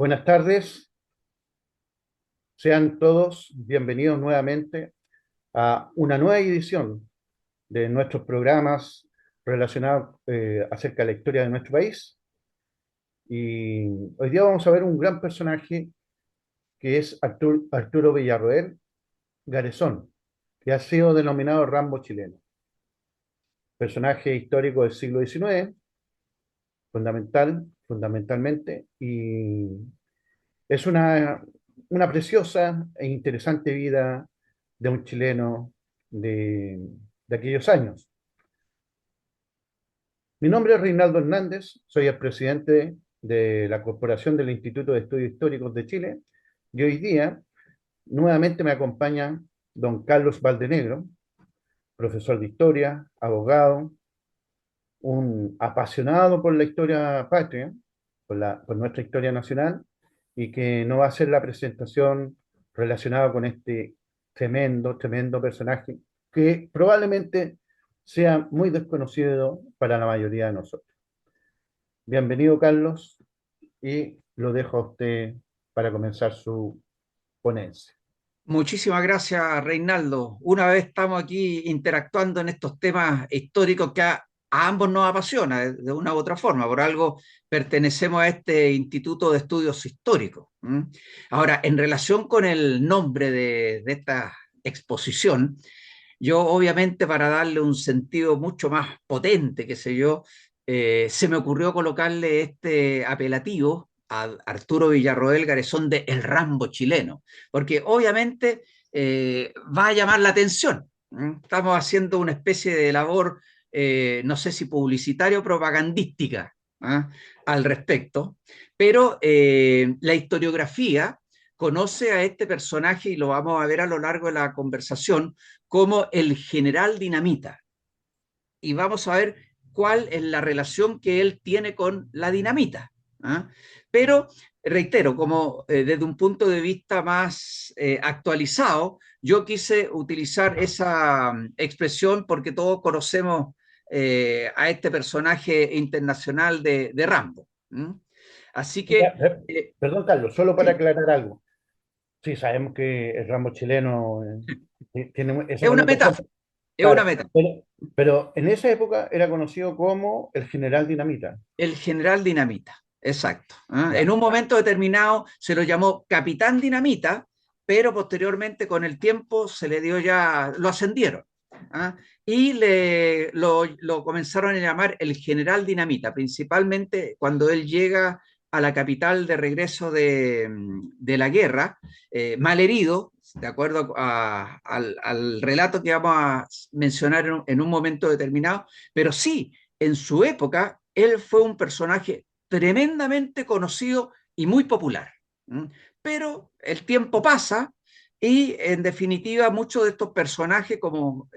Buenas tardes, sean todos bienvenidos nuevamente a una nueva edición de nuestros programas relacionados acerca de la historia de nuestro país. Y hoy día vamos a ver un gran personaje que es Arturo Villarroel Garezón, que ha sido denominado Rambo chileno, personaje histórico del siglo XIX, fundamentalmente, y es una preciosa e interesante vida de un chileno de aquellos años. Mi nombre es Reinaldo Hernández, soy el presidente de la Corporación del Instituto de Estudios Históricos de Chile y hoy día nuevamente me acompaña don Carlos Valdenegro, profesor de historia, abogado, un apasionado por la historia patria, por nuestra historia nacional, y que nos va a hacer la presentación relacionada con este tremendo personaje que probablemente sea muy desconocido para la mayoría de nosotros. Bienvenido, Carlos, y lo dejo a usted para comenzar su ponencia. Muchísimas gracias, Reinaldo. Una vez estamos aquí interactuando en estos temas históricos que a ambos nos apasiona de una u otra forma. Por algo pertenecemos a este Instituto de Estudios Históricos. ¿M? Ahora, en relación con el nombre de esta exposición, yo obviamente para darle un sentido mucho más potente, qué sé yo, se me ocurrió colocarle este apelativo a Arturo Villarroel Garezón de El Rambo chileno, porque obviamente va a llamar la atención. Estamos haciendo una especie de labor, no sé si publicitaria o propagandística, ¿ah? Al respecto, pero la historiografía conoce a este personaje y lo vamos a ver a lo largo de la conversación como el general Dinamita. Y vamos a ver cuál es la relación que él tiene con la dinamita. ¿Ah? Pero, reitero, como desde un punto de vista más actualizado, yo quise utilizar esa expresión porque todos conocemos a este personaje internacional de Rambo. ¿Mm? Así Mira, que, eh, perdón, Carlos, solo para sí, aclarar algo. Sí, sabemos que el ramo chileno tiene esa es una connotación. metáfora, es una Claro, metáfora. pero en esa época era conocido como el general Dinamita. El general Dinamita, exacto. ¿Ah? En Ya. un momento determinado se lo llamó capitán Dinamita, pero posteriormente con el tiempo se le dio ya, lo ascendieron. ¿Ah? Y lo comenzaron a llamar el general Dinamita, principalmente cuando él llega a la capital de regreso de la guerra, mal herido, de acuerdo al relato que vamos a mencionar en un momento determinado, pero sí, en su época, él fue un personaje tremendamente conocido y muy popular. Pero el tiempo pasa y, en definitiva, muchos de estos personajes, como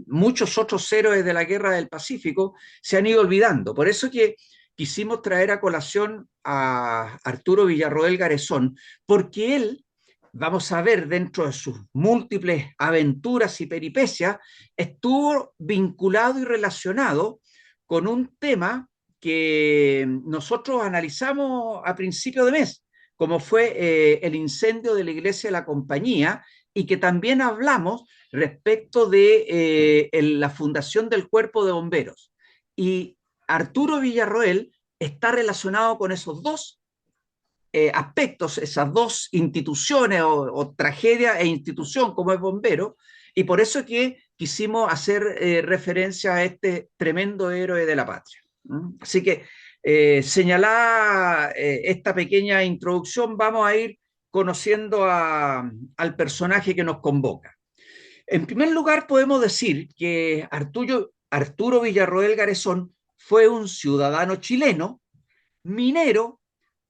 muchos otros héroes de la Guerra del Pacífico, se han ido olvidando. Por eso que quisimos traer a colación a Arturo Villarroel Garezón, porque él, vamos a ver, dentro de sus múltiples aventuras y peripecias, estuvo vinculado y relacionado con un tema que nosotros analizamos a principio de mes, como fue el incendio de la iglesia de la Compañía, y que también hablamos respecto de la fundación del Cuerpo de Bomberos. Y Arturo Villarroel está relacionado con esos dos aspectos, esas dos instituciones o tragedia e institución como es bombero, y por eso que quisimos hacer referencia a este tremendo héroe de la patria. ¿No? Así que señalada esta pequeña introducción, vamos a ir conociendo al personaje que nos convoca. En primer lugar, podemos decir que Arturo Villarroel Garezón fue un ciudadano chileno, minero,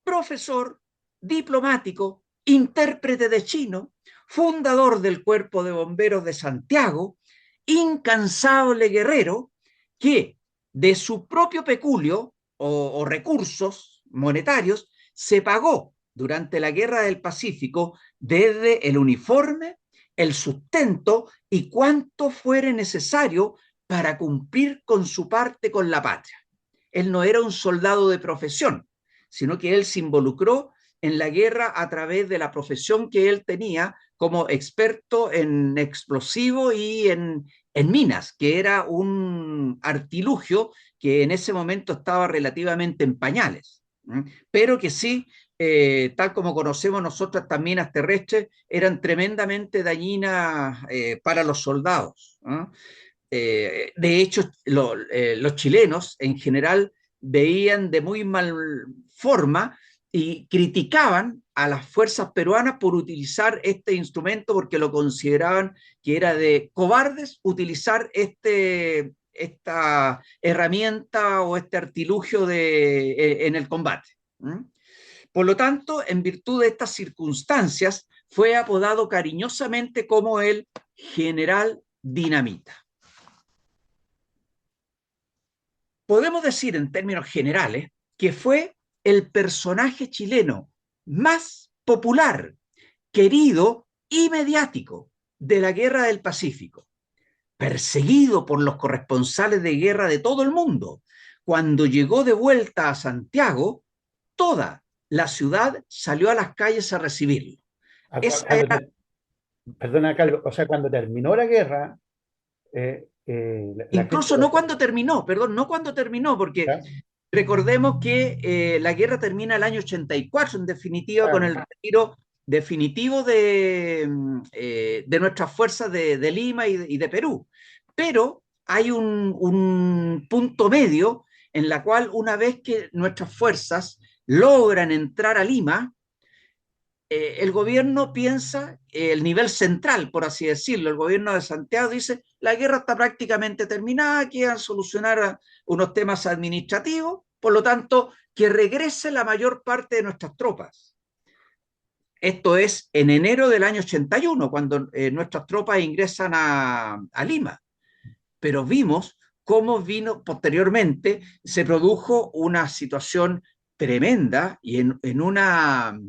profesor, diplomático, intérprete de chino, fundador del Cuerpo de Bomberos de Santiago, incansable guerrero que de su propio peculio o recursos monetarios se pagó durante la Guerra del Pacífico desde el uniforme, el sustento y cuanto fuere necesario para cumplir con su parte con la patria. Él no era un soldado de profesión, sino que él se involucró en la guerra a través de la profesión que él tenía como experto en explosivos y en minas, que era un artilugio que en ese momento estaba relativamente en pañales, pero que sí, tal como conocemos nosotros, estas minas terrestres eran tremendamente dañinas para los soldados. De hecho, los chilenos en general veían de muy mal forma y criticaban a las fuerzas peruanas por utilizar este instrumento porque lo consideraban que era de cobardes utilizar esta herramienta o este artilugio en el combate. Por lo tanto, en virtud de estas circunstancias, fue apodado cariñosamente como el General Dinamita. Podemos decir en términos generales que fue el personaje chileno más popular, querido y mediático de la Guerra del Pacífico, perseguido por los corresponsales de guerra de todo el mundo. Cuando llegó de vuelta a Santiago, toda la ciudad salió a las calles a recibirlo. Esa Cuando era, perdona, Carlos, o sea, cuando terminó la guerra, la gente... incluso no cuando terminó, perdón, no cuando terminó, porque ¿Ya? recordemos que la guerra termina el año 84, en definitiva, con el Claro. retiro definitivo de nuestras fuerzas de Lima y de Perú. Pero hay un punto medio en la cual una vez que nuestras fuerzas logran entrar a Lima, el gobierno piensa, el nivel central, por así decirlo, el gobierno de Santiago dice, la guerra está prácticamente terminada, quedan solucionar unos temas administrativos, por lo tanto, que regrese la mayor parte de nuestras tropas. Esto es en enero del año 81, cuando nuestras tropas ingresan a Lima. Pero vimos cómo vino posteriormente, se produjo una situación tremenda y en una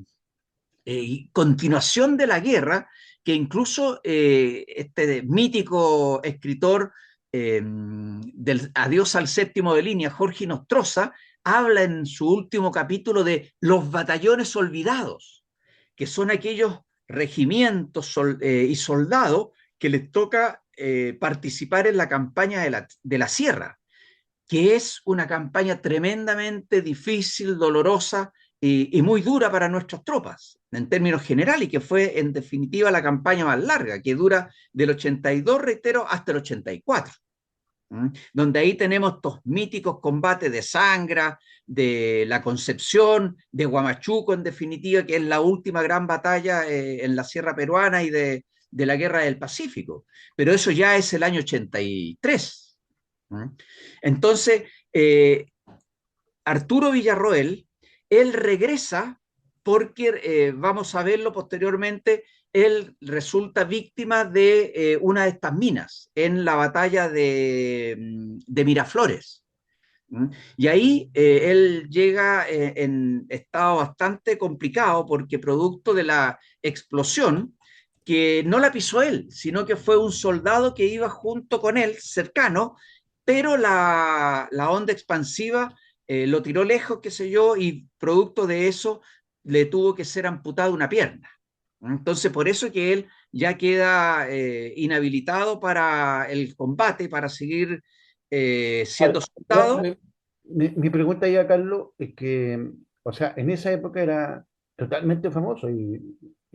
continuación de la guerra, que incluso este mítico escritor del Adiós al séptimo de línea, Jorge Nostroza, habla en su último capítulo de los batallones olvidados, que son aquellos regimientos y soldados que les toca participar en la campaña de la Sierra, que es una campaña tremendamente difícil, dolorosa y muy dura para nuestras tropas, en términos generales, y que fue en definitiva la campaña más larga, que dura del 82, reitero, hasta el 84. Donde ahí tenemos estos míticos combates de Sangra, de la Concepción, de Huamachuco, en definitiva, que es la última gran batalla en la Sierra Peruana y de la Guerra del Pacífico. Pero eso ya es el año 83. Entonces, Arturo Villarroel, él regresa porque, vamos a verlo posteriormente, él resulta víctima de una de estas minas en la batalla de Miraflores. Y ahí él llega en estado bastante complicado porque producto de la explosión, que no la pisó él, sino que fue un soldado que iba junto con él, cercano, pero la onda expansiva lo tiró lejos, qué sé yo, y producto de eso le tuvo que ser amputada una pierna. Entonces, por eso que él ya queda inhabilitado para el combate, para seguir siendo Claro, soldado. mi pregunta ya, Carlos, es que, o sea, en esa época era totalmente famoso y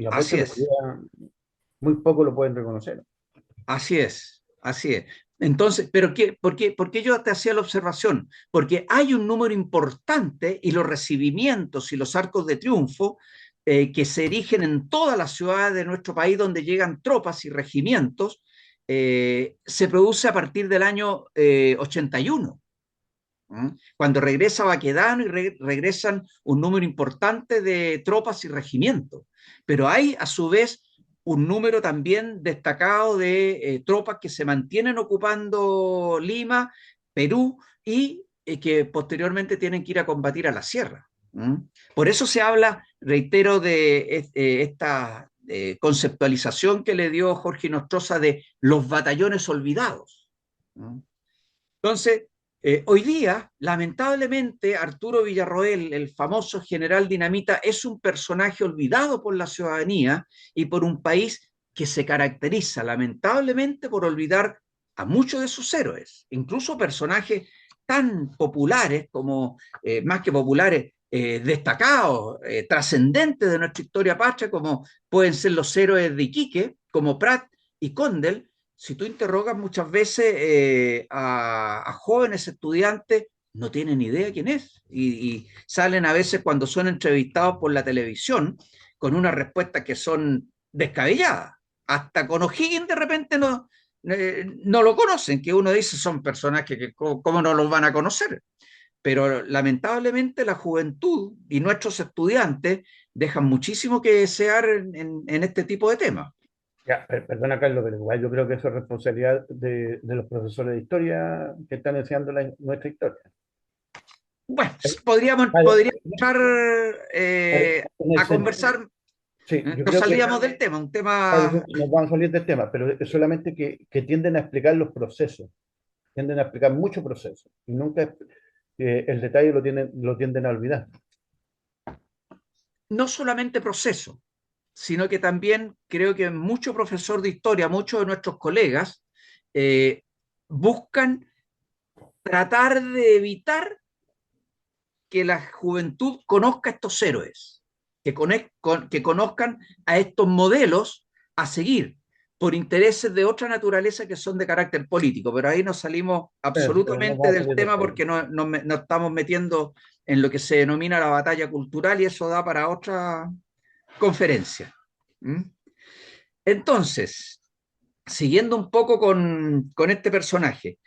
apuesto Así que es. muy poco lo pueden reconocer. Así es, así es. Entonces, ¿pero por qué yo te hacía la observación? Porque hay un número importante y los recibimientos y los arcos de triunfo que se erigen en todas las ciudades de nuestro país donde llegan tropas y regimientos, se produce a partir del año 81. Cuando regresa Baquedano y regresan un número importante de tropas y regimientos. Pero hay a su vez un número también destacado de tropas que se mantienen ocupando Lima, Perú y que posteriormente tienen que ir a combatir a la sierra. Por eso se habla, reitero, de esta conceptualización que le dio Jorge Nostroza de los batallones olvidados. Entonces, Hoy día, lamentablemente, Arturo Villarroel, el famoso general dinamita, es un personaje olvidado por la ciudadanía y por un país que se caracteriza, lamentablemente, por olvidar a muchos de sus héroes, incluso personajes tan populares como, más que populares, destacados, trascendentes de nuestra historia patria, como pueden ser los héroes de Iquique, como Prat y Condel. Si tú interrogas muchas veces a jóvenes estudiantes, no tienen idea quién es. Y salen a veces cuando son entrevistados por la televisión con unas respuestas que son descabelladas. Hasta con O'Higgins de repente no lo conocen, que uno dice son personajes que cómo no los van a conocer. Pero lamentablemente la juventud y nuestros estudiantes dejan muchísimo que desear en este tipo de temas. Ya, perdona, Carlos, pero igual yo creo que eso es responsabilidad de los profesores de historia que están enseñando nuestra historia. Bueno, Eh, podríamos vale, entrar en el a sentido, conversar, sí, yo nos creo que salíamos del tema, un claro, tema, nos vamos a salir del tema, pero es solamente que tienden a explicar los procesos, tienden a explicar muchos procesos, y nunca el detalle lo tienden a olvidar. no solamente proceso, sino que también creo que mucho profesor de historia, muchos de nuestros colegas, eh, buscan tratar de evitar que la juventud conozca a estos héroes, que conozcan a estos modelos a seguir por intereses de otra naturaleza que son de carácter político, pero ahí nos salimos Pero no absolutamente vamos a del salir del tema tema. porque nos estamos metiendo en lo que se denomina la batalla cultural y eso da para otra conferencia. ¿Mm? Entonces, siguiendo un poco con este personaje,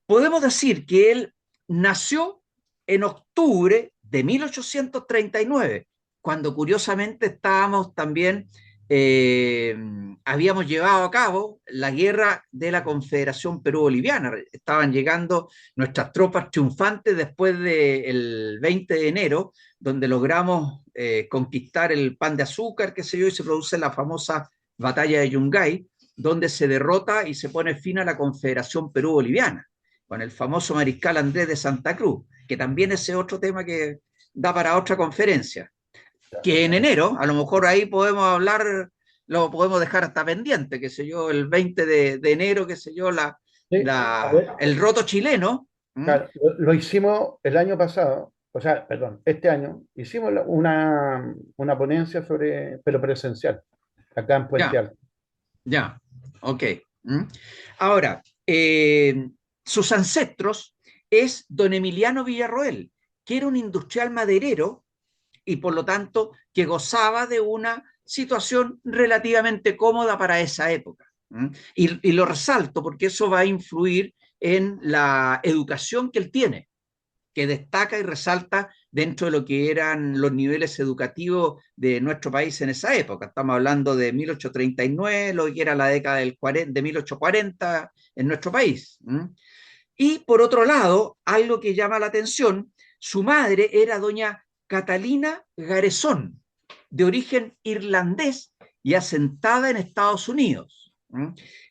podemos decir que él nació en octubre de 1839, cuando curiosamente estábamos también, eh, habíamos llevado a cabo la guerra de la Confederación Perú-Boliviana. Estaban llegando nuestras tropas triunfantes después del 20 de enero, donde logramos conquistar el Pan de Azúcar, qué sé yo, y se produce la famosa batalla de Yungay, donde se derrota y se pone fin a la Confederación Perú-Boliviana, con el famoso mariscal Andrés de Santa Cruz, que también ese es otro tema que da para otra conferencia, que en enero, a lo mejor ahí podemos hablar, lo podemos dejar hasta pendiente, qué sé yo, el 20 de enero, qué sé yo, Sí, a ver, el roto chileno. ¿Mm? claro, lo hicimos el año pasado, o sea, perdón, este año, hicimos una ponencia sobre, pero presencial, acá en Puente Ya, Alto. ya, ok. ¿Mm? Ahora, sus ancestros es don Emiliano Villarroel, que era un industrial maderero y por lo tanto que gozaba de una situación relativamente cómoda para esa época. Y lo resalto porque eso va a influir en la educación que él tiene, que destaca y resalta dentro de lo que eran los niveles educativos de nuestro país en esa época. Estamos hablando de 1839, lo que era la década de 1840 en nuestro país. Y por otro lado, algo que llama la atención, su madre era doña Catalina Garezón, de origen irlandés y asentada en Estados Unidos.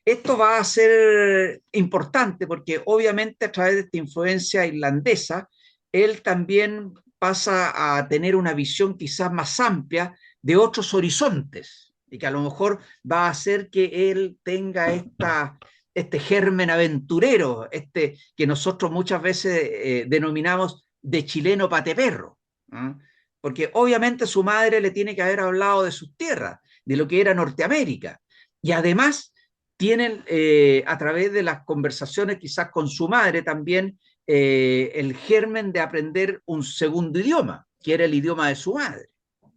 Esto va a ser importante porque obviamente a través de esta influencia irlandesa, él también pasa a tener una visión quizás más amplia de otros horizontes y que a lo mejor va a hacer que él tenga este germen aventurero, este que nosotros muchas veces denominamos de chileno pateperro, ¿no? Porque obviamente su madre le tiene que haber hablado de sus tierras, de lo que era Norteamérica, y además tienen a través de las conversaciones quizás con su madre también el germen de aprender un segundo idioma, que era el idioma de su madre.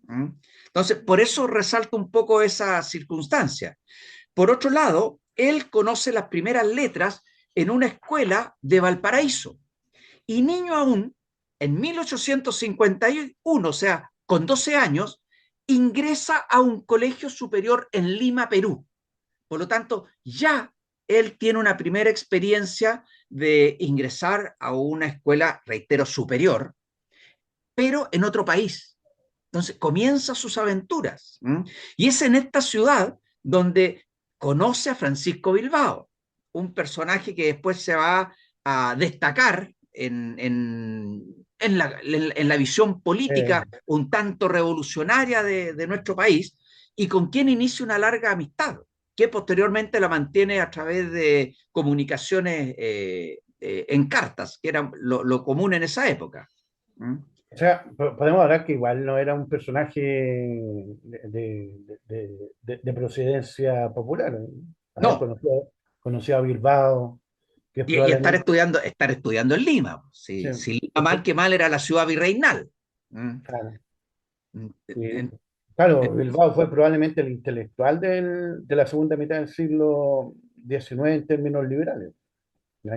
¿No? Entonces, por eso resalto un poco esa circunstancia. Por otro lado, él conoce las primeras letras en una escuela de Valparaíso y niño aún, en 1851, o sea, con 12 años, ingresa a un colegio superior en Lima, Perú. Por lo tanto, ya él tiene una primera experiencia de ingresar a una escuela, reitero, superior, pero en otro país. Entonces comienza sus aventuras. Y es en esta ciudad donde conoce a Francisco Bilbao, un personaje que después se va a destacar en la visión política un tanto revolucionaria de nuestro país, y con quien inicia una larga amistad, que posteriormente la mantiene a través de comunicaciones en cartas, que era lo común en esa época. ¿Mm? O sea, podemos hablar que igual no era un personaje de procedencia popular. A ver, No, conoció a Bilbao, que es y probablemente... estar estudiando en Lima. Sí, Si Lima mal que mal era la ciudad virreinal. ¿Mm? claro. Mm, Y, en- claro, Bilbao fue probablemente el intelectual de la segunda mitad del siglo XIX en términos liberales.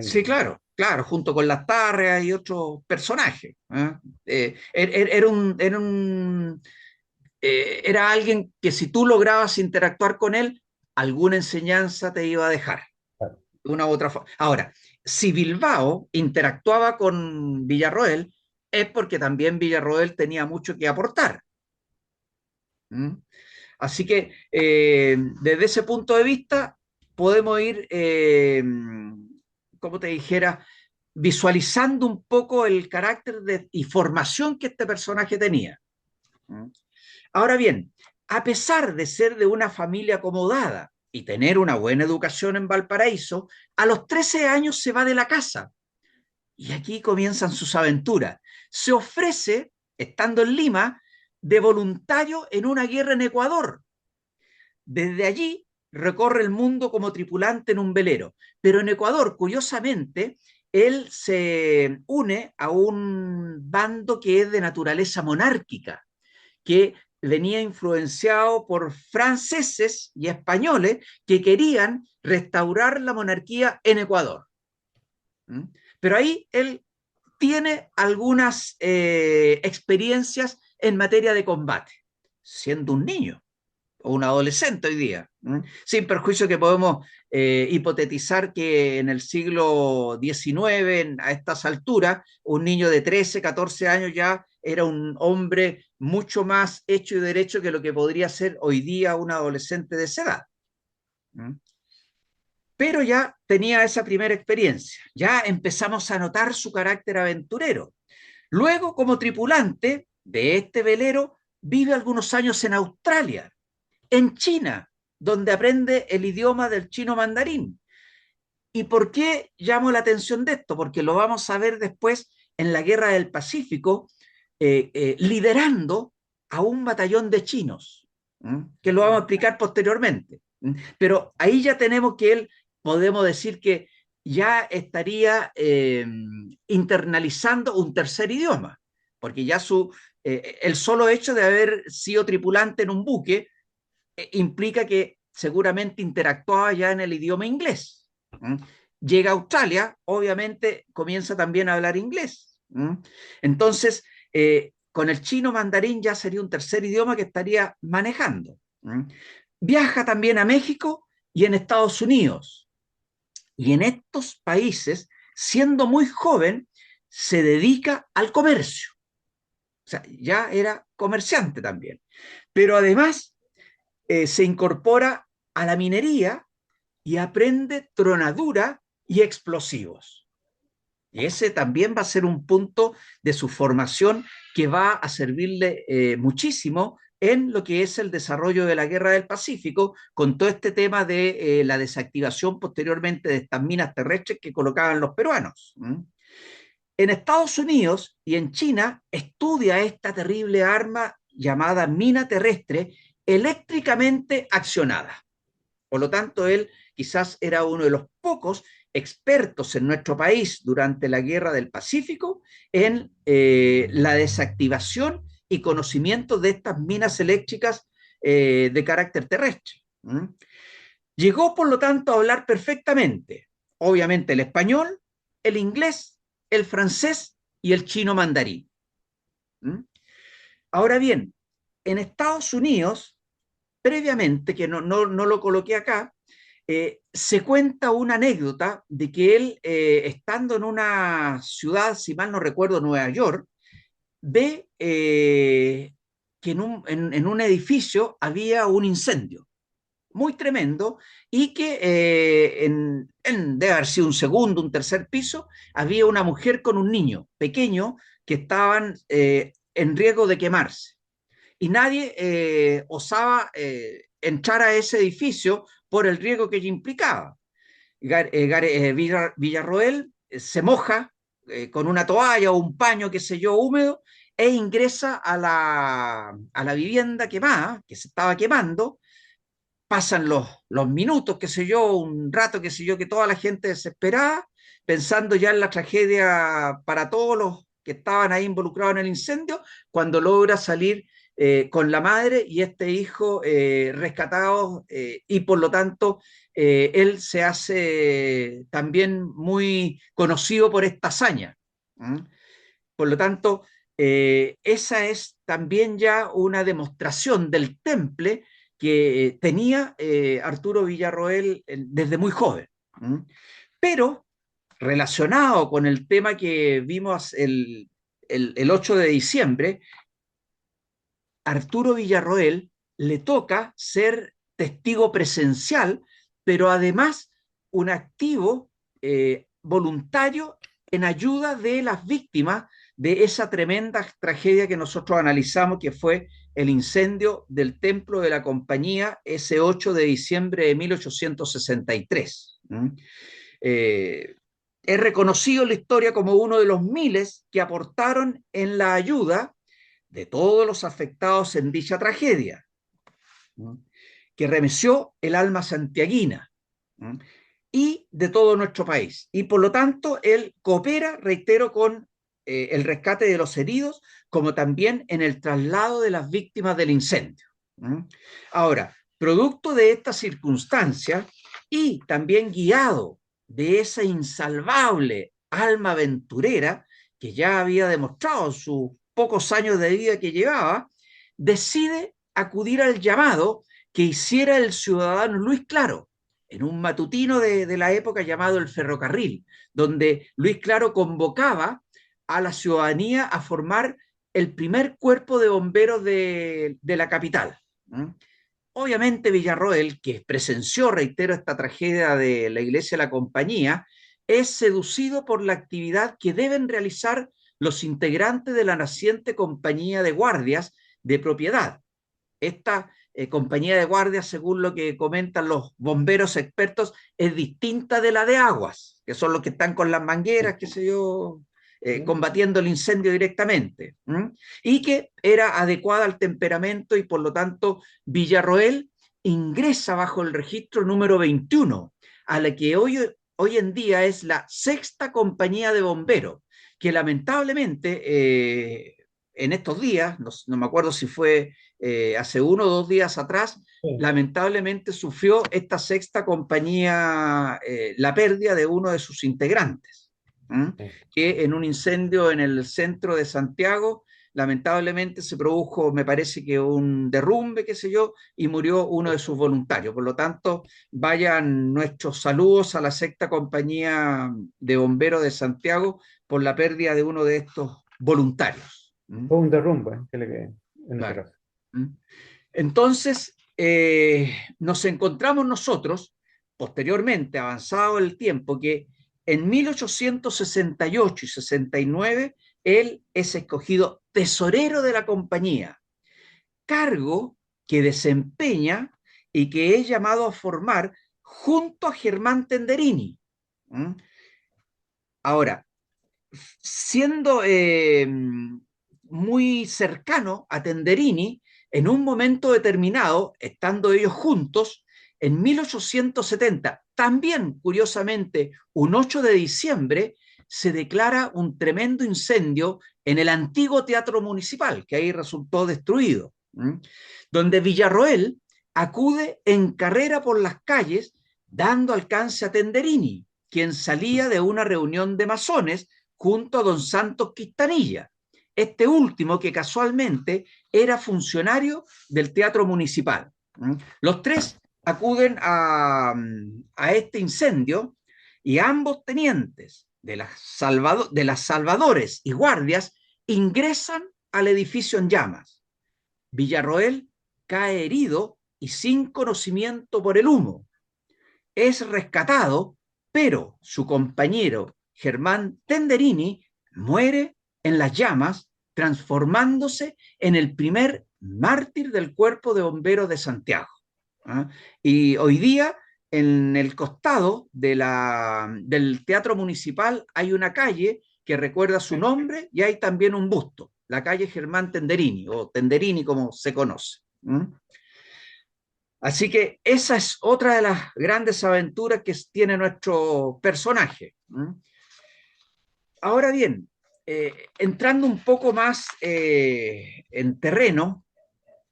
Sí, claro, claro, junto con las Tarrias y otros personajes. ¿Eh? Era alguien que si tú lograbas interactuar con él, alguna enseñanza te iba a dejar, Claro. de una u otra forma. Ahora, si Bilbao interactuaba con Villarroel, es porque también Villarroel tenía mucho que aportar. ¿Mm? Así que desde ese punto de vista podemos ir, como te dijera, visualizando un poco el carácter y formación que este personaje tenía. ¿Mm? Ahora bien, a pesar de ser de una familia acomodada y tener una buena educación en Valparaíso, a los 13 años se va de la casa y aquí comienzan sus aventuras. Se ofrece, estando en Lima, de voluntario en una guerra en Ecuador. Desde allí recorre el mundo como tripulante en un velero, pero en Ecuador, curiosamente, él se une a un bando que es de naturaleza monárquica, que venía influenciado por franceses y españoles que querían restaurar la monarquía en Ecuador. ¿Mm? Pero ahí él tiene algunas experiencias en materia de combate, siendo un niño o un adolescente hoy día, ¿no? Sin perjuicio que podemos hipotetizar que en el siglo XIX, a estas alturas, un niño de 13, 14 años ya era un hombre mucho más hecho y derecho que lo que podría ser hoy día un adolescente de esa edad. ¿No? Pero ya tenía esa primera experiencia, ya empezamos a notar su carácter aventurero. Luego, como tripulante de este velero, vive algunos años en Australia, en China, donde aprende el idioma del chino mandarín. ¿Y por qué llamo la atención de esto? Porque lo vamos a ver después en la Guerra del Pacífico, liderando a un batallón de chinos, que lo vamos a explicar posteriormente. Pero ahí ya tenemos que él, podemos decir que ya estaría internalizando un tercer idioma, porque ya el solo hecho de haber sido tripulante en un buque implica que seguramente interactuaba ya en el idioma inglés. Llega a Australia, obviamente comienza también a hablar inglés. Entonces, con el chino mandarín ya sería un tercer idioma que estaría manejando. Viaja también a México y en Estados Unidos. Y en estos países, siendo muy joven, se dedica al comercio. O sea, ya era comerciante también. Pero además se incorpora a la minería y aprende tronadura y explosivos. Y ese también va a ser un punto de su formación que va a servirle muchísimo en lo que es el desarrollo de la Guerra del Pacífico, con todo este tema de la desactivación posteriormente de estas minas terrestres que colocaban los peruanos. En Estados Unidos y en China estudia esta terrible arma llamada mina terrestre eléctricamente accionada. Por lo tanto, él quizás era uno de los pocos expertos en nuestro país durante la Guerra del Pacífico en la desactivación y conocimiento de estas minas eléctricas de carácter terrestre. Llegó, por lo tanto, a hablar perfectamente, obviamente, el español, el inglés, el francés y el chino mandarín. Ahora bien, en Estados Unidos, previamente, que no lo coloqué acá, se cuenta una anécdota de que él, estando en una ciudad, si mal no recuerdo, Nueva York, ve que en un edificio había un incendio. muy tremendo, y que debe haber sido un segundo, un tercer piso, había una mujer con un niño pequeño que estaban en riesgo de quemarse. Y nadie osaba entrar a ese edificio por el riesgo que ello implicaba. Villarroel se moja con una toalla o un paño, qué sé yo, húmedo, e ingresa a la vivienda quemada, que se estaba quemando. Pasan los minutos, qué sé yo, un rato, qué sé yo, que toda la gente desesperada, pensando ya en la tragedia para todos los que estaban ahí involucrados en el incendio, cuando logra salir con la madre y este hijo rescatados, y por lo tanto él se hace también muy conocido por esta hazaña. ¿Mm? Por lo tanto, esa es también ya una demostración del temple que tenía Arturo Villarroel desde muy joven. ¿Mm? Pero relacionado con el tema que vimos el 8 de diciembre, Arturo Villarroel le toca ser testigo presencial, pero además un activo voluntario en ayuda de las víctimas de esa tremenda tragedia que nosotros analizamos, que fue el incendio del Templo de la Compañía ese 8 de diciembre de 1863. Es reconocido en la historia como uno de los miles que aportaron en la ayuda de todos los afectados en dicha tragedia, ¿no? Que remeció el alma santiaguina, ¿no? Y de todo nuestro país. Y por lo tanto, él coopera, reitero, con el rescate de los heridos, como también en el traslado de las víctimas del incendio, ¿no? Ahora, producto de esta circunstancia y también guiado de esa insalvable alma aventurera que ya había demostrado en sus pocos años de vida que llevaba, decide acudir al llamado que hiciera el ciudadano Luis Claro en un matutino de la época llamado El Ferrocarril, donde Luis Claro convocaba a la ciudadanía a formar el primer cuerpo de bomberos de la capital. Obviamente Villarroel, que presenció, reitero, esta tragedia de la iglesia de la Compañía, es seducido por la actividad que deben realizar los integrantes de la naciente compañía de guardias de propiedad. Esta compañía de guardias, según lo que comentan los bomberos expertos, es distinta de la de aguas, que son los que están con las mangueras, qué sé yo, combatiendo el incendio directamente, y que era adecuada al temperamento y por lo tanto Villarroel ingresa bajo el registro número 21, a la que hoy en día es la sexta compañía de bomberos, que lamentablemente en estos días, no me acuerdo si fue hace 1 o 2 días atrás, Sí. lamentablemente sufrió esta sexta compañía la pérdida de uno de sus integrantes, Sí. que en un incendio en el centro de Santiago, lamentablemente se produjo, me parece que un derrumbe, qué sé yo, y murió uno de sus voluntarios. Por lo tanto, vayan nuestros saludos a la sexta compañía de bomberos de Santiago por la pérdida de uno de estos voluntarios. Fue un derrumbe que le quedé en ese Claro. caso. Entonces, nos encontramos nosotros, posteriormente, avanzado el tiempo, que en 1868 y 69 él es escogido tesorero de la compañía, cargo que desempeña y que es llamado a formar junto a Germán Tenderini. ¿Mm? Ahora, siendo muy cercano a Tenderini, en un momento determinado, estando ellos juntos, en 1870, también curiosamente un 8 de diciembre, se declara un tremendo incendio en el antiguo Teatro Municipal, que ahí resultó destruido, donde Villarroel acude en carrera por las calles, dando alcance a Tenderini, quien salía de una reunión de masones junto a don Santos Quintanilla, este último que casualmente era funcionario del Teatro Municipal. Los tres acuden a este incendio y ambos tenientes de las salvadores y guardias ingresan al edificio en llamas. Villarroel cae herido y sin conocimiento por el humo. Es rescatado, pero su compañero Germán Tenderini muere en las llamas, transformándose en el primer mártir del Cuerpo de Bomberos de Santiago. ¿Ah? Y hoy día, en el costado del Teatro Municipal, hay una calle que recuerda su nombre y hay también un busto, la calle Germán Tenderini, o Tenderini como se conoce. Así que esa es otra de las grandes aventuras que tiene nuestro personaje. Ahora bien, entrando un poco más en terreno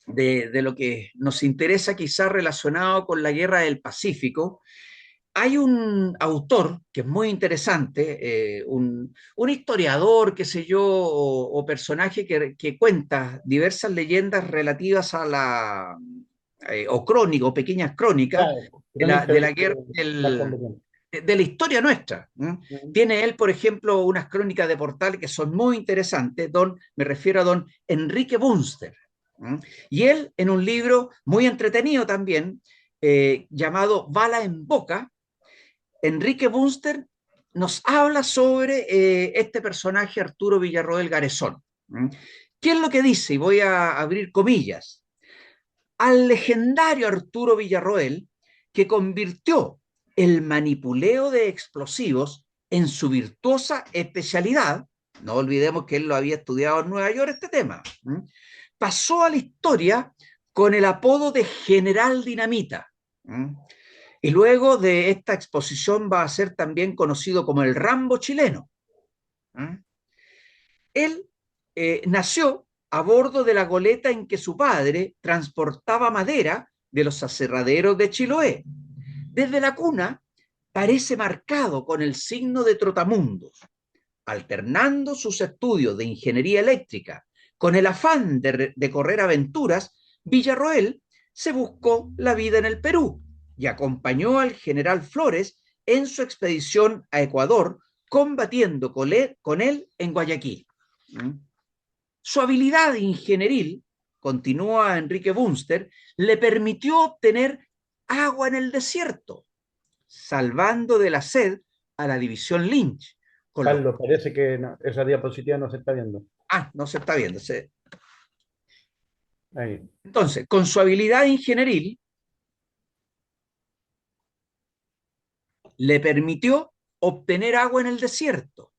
de lo que nos interesa quizás relacionado con la Guerra del Pacífico, hay un autor que es muy interesante, un historiador, qué sé yo, o personaje que cuenta diversas leyendas relativas a o crónicas, o pequeñas crónicas Claro, de crónica la guerra, más conveniente. de la historia nuestra. Tiene él, por ejemplo, unas crónicas de Portal que son muy interesantes, me refiero a don Enrique Bunster. Y él, en un libro muy entretenido también, llamado Bala en Boca, Enrique Bunster nos habla sobre este personaje Arturo Villarroel Garezón. ¿Qué es lo que dice? Y voy a abrir comillas. Al legendario Arturo Villarroel, que convirtió el manipuleo de explosivos en su virtuosa especialidad, no olvidemos que él lo había estudiado en Nueva York este tema, pasó a la historia con el apodo de General Dinamita. Y luego de esta exposición va a ser también conocido como el Rambo chileno. Él nació a bordo de la goleta en que su padre transportaba madera de los aserraderos de Chiloé. Desde la cuna parece marcado con el signo de trotamundos, alternando sus estudios de ingeniería eléctrica con el afán de correr aventuras. Villarroel se buscó la vida en el Perú y acompañó al general Flores en su expedición a Ecuador, combatiendo con él en Guayaquil. Su habilidad ingenieril, continúa Enrique Bunster, le permitió obtener agua en el desierto, salvando de la sed a la división Lynch. Carlos, parece que esa diapositiva no se está viendo. No se está viendo. Ahí. Entonces, con su habilidad ingenieril, le permitió obtener agua en el desierto,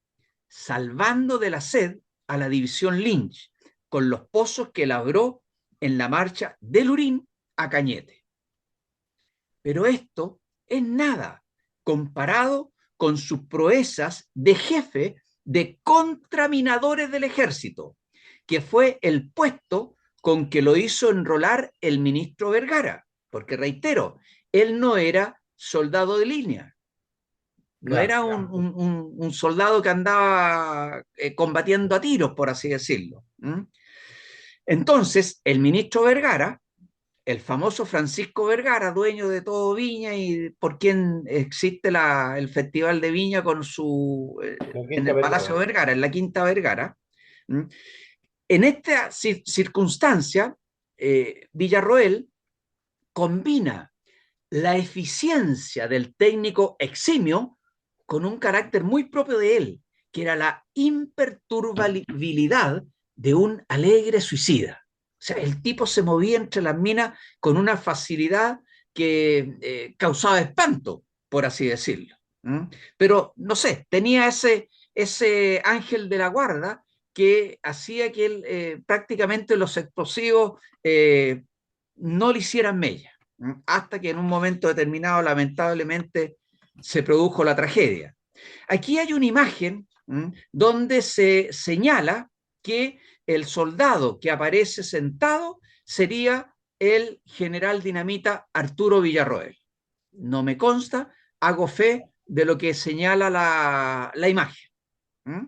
salvando de la sed a la división Lynch, con los pozos que labró en la marcha de Lurín a Cañete. Pero esto es nada comparado con sus proezas de jefe de contraminadores del ejército, que fue el puesto con que lo hizo enrolar el ministro Vergara, porque reitero, él no era soldado de línea, no era un soldado que andaba combatiendo a tiros, por así decirlo. Entonces, el ministro Vergara, el famoso Francisco Vergara, dueño de todo Viña y por quien existe el Festival de Viña en el Palacio Vergara, en la Quinta Vergara. En esta circunstancia, Villarroel combina la eficiencia del técnico eximio con un carácter muy propio de él, que era la imperturbabilidad de un alegre suicida. O sea, el tipo se movía entre las minas con una facilidad que causaba espanto, por así decirlo. Pero, no sé, tenía ese ángel de la guarda que hacía que él prácticamente los explosivos no le hicieran mella, hasta que en un momento determinado, lamentablemente, se produjo la tragedia. Aquí hay una imagen donde se señala que el soldado que aparece sentado sería el general dinamita Arturo Villarroel. No me consta, hago fe de lo que señala la imagen.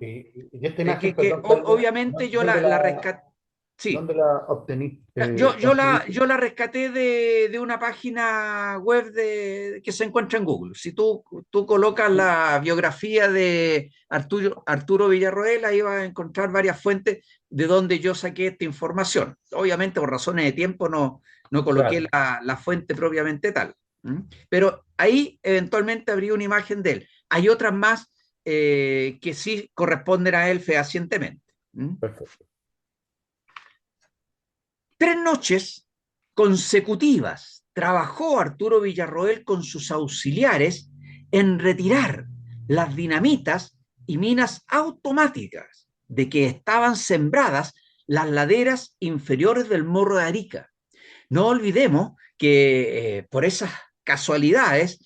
Y esta imagen, Obviamente yo la rescaté. Sí. ¿Dónde la obteniste? Yo la rescaté de una página web que se encuentra en Google. Si tú colocas la biografía de Arturo Villarroel, ahí vas a encontrar varias fuentes de donde yo saqué esta información. Obviamente, por razones de tiempo, no no coloqué claro. la fuente propiamente tal. Pero ahí eventualmente habría una imagen de él. Hay otras más que sí corresponden a él fehacientemente. 3 noches consecutivas trabajó Arturo Villarroel con sus auxiliares en retirar las dinamitas y minas automáticas de que estaban sembradas las laderas inferiores del Morro de Arica. No olvidemos que por esas casualidades,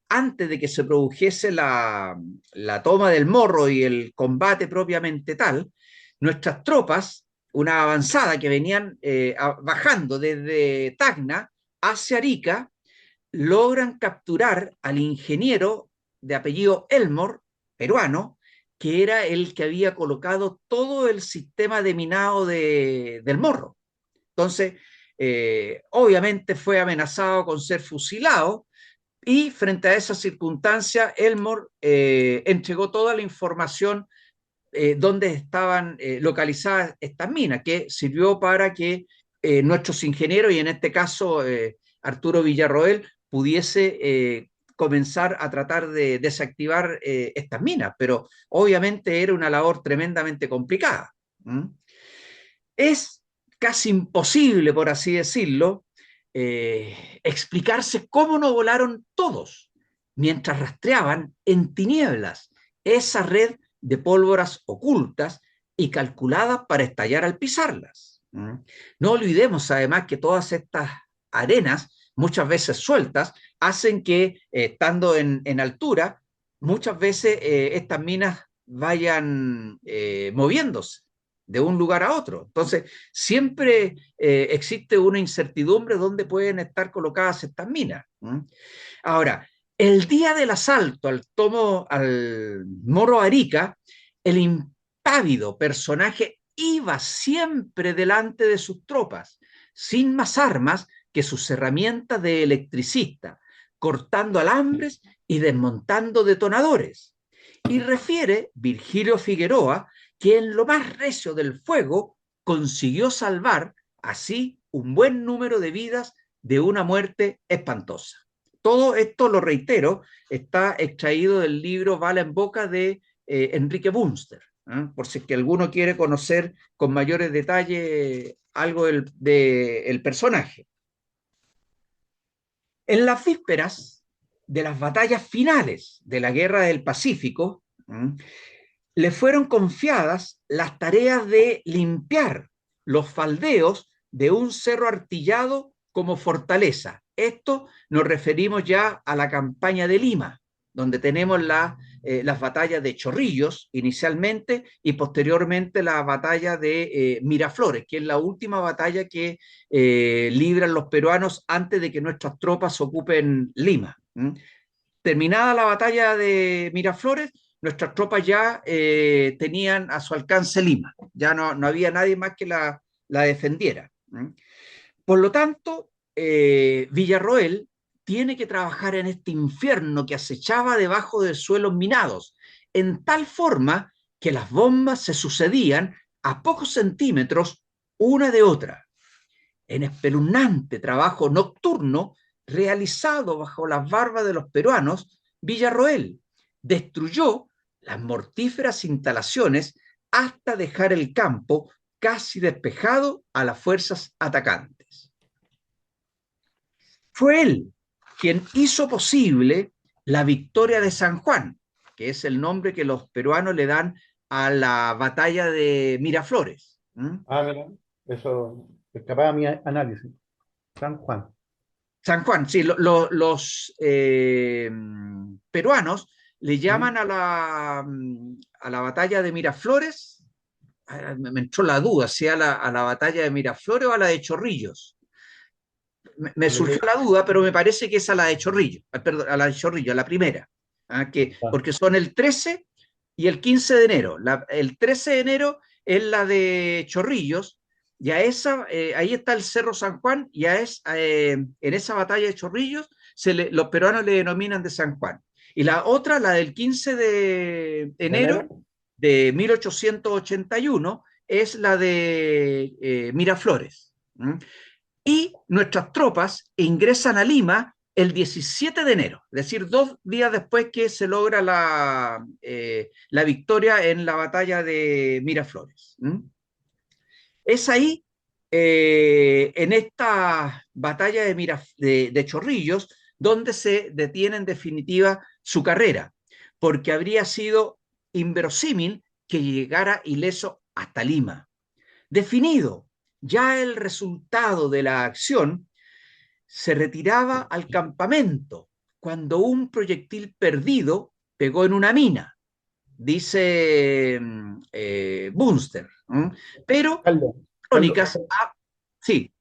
antes de que se produjese la toma del Morro y el combate propiamente tal, nuestras tropas, una avanzada que venían bajando desde Tacna hacia Arica, logran capturar al ingeniero de apellido Elmore, peruano, que era el que había colocado todo el sistema de minado del Morro. Entonces, obviamente fue amenazado con ser fusilado y frente a esa circunstancia, Elmore entregó toda la información donde estaban localizadas estas minas, que sirvió para que nuestros ingenieros, y en este caso Arturo Villarroel, pudiese comenzar a tratar de desactivar estas minas, pero obviamente era una labor tremendamente complicada. ¿Mm? Es casi imposible, por así decirlo, explicarse cómo no volaron todos mientras rastreaban en tinieblas esa red de pólvoras ocultas y calculadas para estallar al pisarlas. No olvidemos además que todas estas arenas, muchas veces sueltas, hacen que, estando en altura, muchas veces estas minas vayan moviéndose de un lugar a otro. Entonces, siempre existe una incertidumbre dónde pueden estar colocadas estas minas. Ahora, el día del asalto al Morro Arica, el impávido personaje iba siempre delante de sus tropas, sin más armas que sus herramientas de electricista, cortando alambres y desmontando detonadores. Y refiere Virgilio Figueroa que en lo más recio del fuego consiguió salvar así un buen número de vidas de una muerte espantosa. Todo esto, lo reitero, está extraído del libro Bala en Boca de Enrique Bunster, por si es que alguno quiere conocer con mayores detalles algo del personaje. En las vísperas de las batallas finales de la Guerra del Pacífico, le fueron confiadas las tareas de limpiar los faldeos de un cerro artillado como fortaleza. Esto nos referimos ya a la campaña de Lima, donde tenemos las batallas de Chorrillos inicialmente y posteriormente la batalla de Miraflores, que es la última batalla que libran los peruanos antes de que nuestras tropas ocupen Lima. Terminada la batalla de Miraflores, nuestras tropas ya tenían a su alcance Lima, ya no había nadie más que la defendiera. Por lo tanto, Villarroel tiene que trabajar en este infierno que acechaba debajo de suelos minados, en tal forma que las bombas se sucedían a pocos centímetros una de otra. En espeluznante trabajo nocturno realizado bajo las barbas de los peruanos, Villarroel destruyó las mortíferas instalaciones hasta dejar el campo casi despejado a las fuerzas atacantes. Fue él quien hizo posible la victoria de San Juan, que es el nombre que los peruanos le dan a la batalla de Miraflores. Mira, eso escapaba a mi análisis. San Juan. San Juan, sí, los peruanos le llaman a la batalla de Miraflores, me entró la duda, si a la batalla de Miraflores o a la de Chorrillos. Me surgió la duda, pero me parece que es a la de Chorrillos, perdón, a la de Chorrillos, a la primera, porque son el 13 y el 15 de enero. El 13 de enero es la de Chorrillos, y a esa, ahí está el Cerro San Juan, y en esa batalla de Chorrillos los peruanos le denominan de San Juan. Y la otra, la del 15 de enero de 1881, es la de Miraflores. y nuestras tropas ingresan a Lima el 17 de enero, es decir, 2 días después que se logra la victoria en la batalla de Miraflores. Es ahí, en esta batalla de Chorrillos, donde se detiene en definitiva su carrera, porque habría sido inverosímil que llegara ileso hasta Lima. Definido ya el resultado de la acción, se retiraba al campamento cuando un proyectil perdido pegó en una mina, dice Bunster. Pero Carlos, Carlos, crónicas, sí,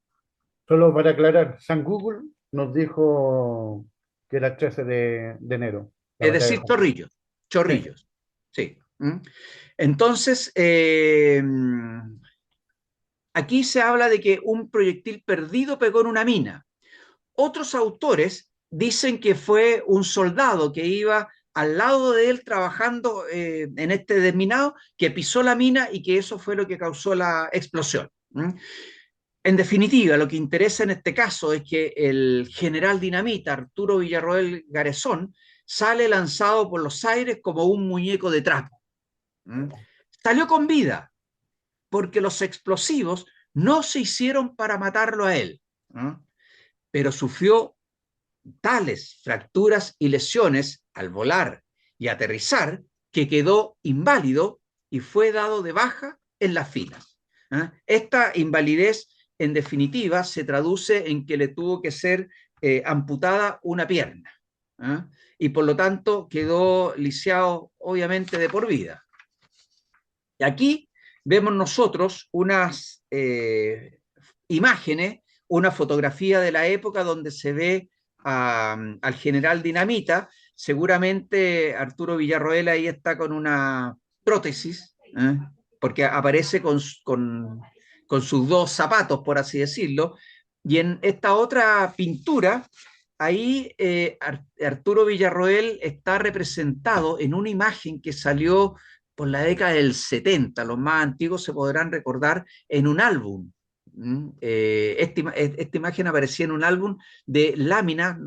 solo para aclarar, San Google nos dijo que era el 13 de enero, la es batalla de decir, Juan. Chorrillos, Sí, Chorrillos, sí. Entonces, aquí se habla de que un proyectil perdido pegó en una mina. Otros autores dicen que fue un soldado que iba al lado de él trabajando en este desminado, que pisó la mina y que eso fue lo que causó la explosión. En definitiva, lo que interesa en este caso es que el general dinamita Arturo Villarroel Garezón sale lanzado por los aires como un muñeco de trapo. Salió con vida porque los explosivos no se hicieron para matarlo a él, pero sufrió tales fracturas y lesiones al volar y aterrizar que quedó inválido y fue dado de baja en las filas. Esta invalidez, en definitiva, se traduce en que le tuvo que ser amputada una pierna. Y por lo tanto quedó lisiado, obviamente, de por vida. Y aquí vemos nosotros unas imágenes, una fotografía de la época donde se ve al general Dinamita. Seguramente Arturo Villarroel ahí está con una prótesis, porque aparece con sus dos zapatos, por así decirlo. Y en esta otra pintura, ahí Arturo Villarroel está representado en una imagen que salió por la década del 70, los más antiguos se podrán recordar, en un álbum. Esta imagen aparecía en un álbum de láminas.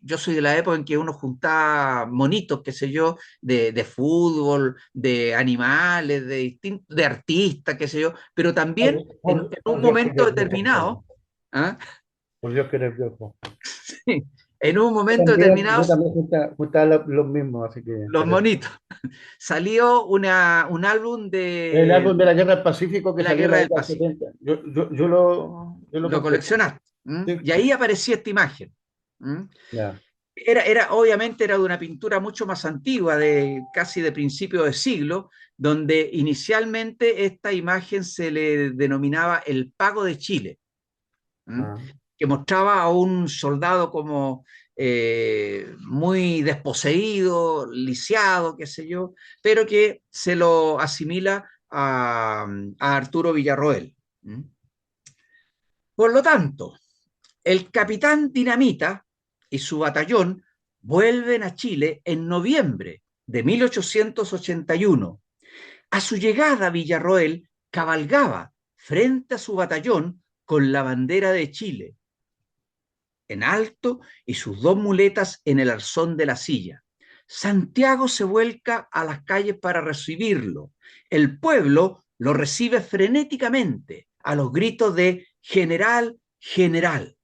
Yo soy de la época en que uno juntaba monitos, qué sé yo, de fútbol, de animales, de artistas, qué sé yo, pero también en un por Dios que momento eres viejo, Carlos. determinado, ¿ah? Por Dios que eres viejo. En un Yo momento también, determinado, yo también juntaba los mismos, así que los parece. monitos, salió un álbum El de álbum de la Guerra del Pacífico que la salió en la Guerra del década del Pacífico. 70. Yo lo Lo compré. coleccionaste. Sí, Y ahí aparecía esta imagen. ya. Obviamente era de una pintura mucho más antigua, casi de principio de siglo, donde inicialmente esta imagen se le denominaba el Pago de Chile, Ah, que mostraba a un soldado como muy desposeído, lisiado, qué sé yo, pero que se lo asimila a Arturo Villarroel. Por lo tanto, el capitán Dinamita y su batallón vuelven a Chile en noviembre de 1881. A su llegada, Villarroel cabalgaba frente a su batallón con la bandera de Chile en alto y sus dos muletas en el arzón de la silla. Santiago se vuelca a las calles para recibirlo. El pueblo lo recibe frenéticamente a los gritos de general, general.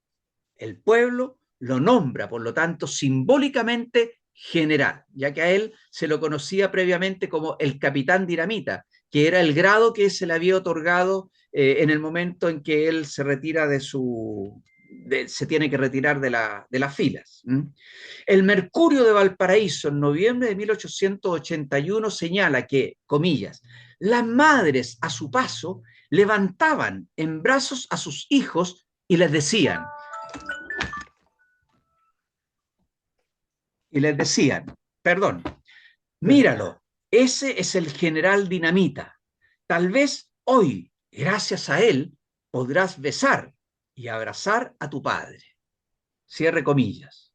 El pueblo lo nombra, por lo tanto, simbólicamente general, ya que a él se lo conocía previamente como el capitán Dinamita, que era el grado que se le había otorgado en el momento en que él se retira se tiene que retirar de las filas. El Mercurio de Valparaíso en noviembre de 1881 señala que, comillas, las madres a su paso levantaban en brazos a sus hijos y les decían, perdón, sí. míralo, ese es el general Dinamita. Tal vez hoy, gracias a él, podrás besar y abrazar a tu padre. Cierre comillas.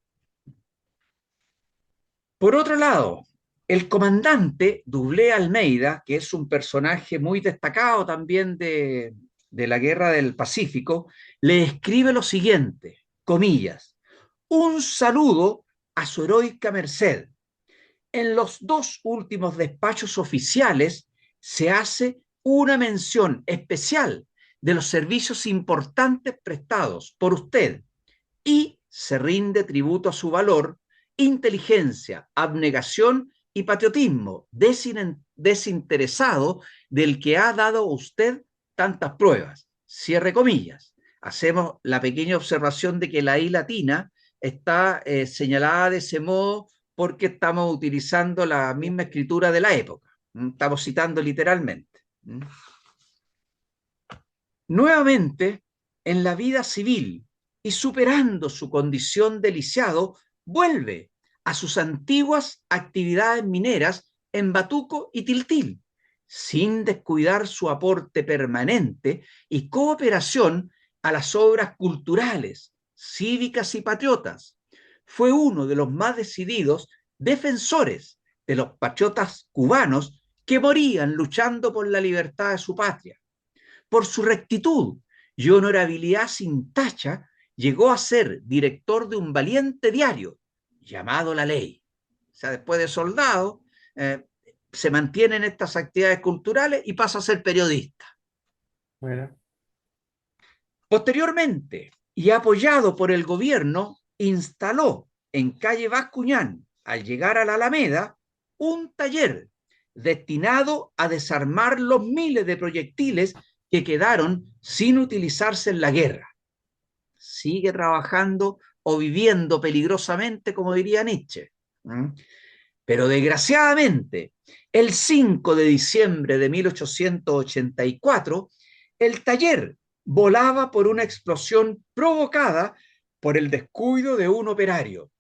Por otro lado, el comandante Dublé Almeida, que es un personaje muy destacado también de la Guerra del Pacífico, le escribe lo siguiente, comillas, un saludo a su heroica merced. En los dos últimos despachos oficiales se hace una mención especial de los servicios importantes prestados por usted y se rinde tributo a su valor, inteligencia, abnegación y patriotismo desinteresado del que ha dado usted tantas pruebas. Cierre comillas. Hacemos la pequeña observación de que la I latina está señalada de ese modo porque estamos utilizando la misma escritura de la época. Estamos citando literalmente. Nuevamente, en la vida civil y superando su condición de lisiado, vuelve a sus antiguas actividades mineras en Batuco y Tiltil, sin descuidar su aporte permanente y cooperación a las obras culturales, cívicas y patriotas. Fue uno de los más decididos defensores de los patriotas cubanos que morían luchando por la libertad de su patria. Por su rectitud y honorabilidad sin tacha, llegó a ser director de un valiente diario llamado La Ley. O sea, después de soldado, se mantiene en estas actividades culturales y pasa a ser periodista. Bueno. Posteriormente, y apoyado por el gobierno, instaló en calle Bascuñán, al llegar a la Alameda, un taller destinado a desarmar los miles de proyectiles que quedaron sin utilizarse en la guerra. Sigue trabajando o viviendo peligrosamente, como diría Nietzsche. Pero desgraciadamente, el 5 de diciembre de 1884, el taller volaba por una explosión provocada por el descuido de un operario.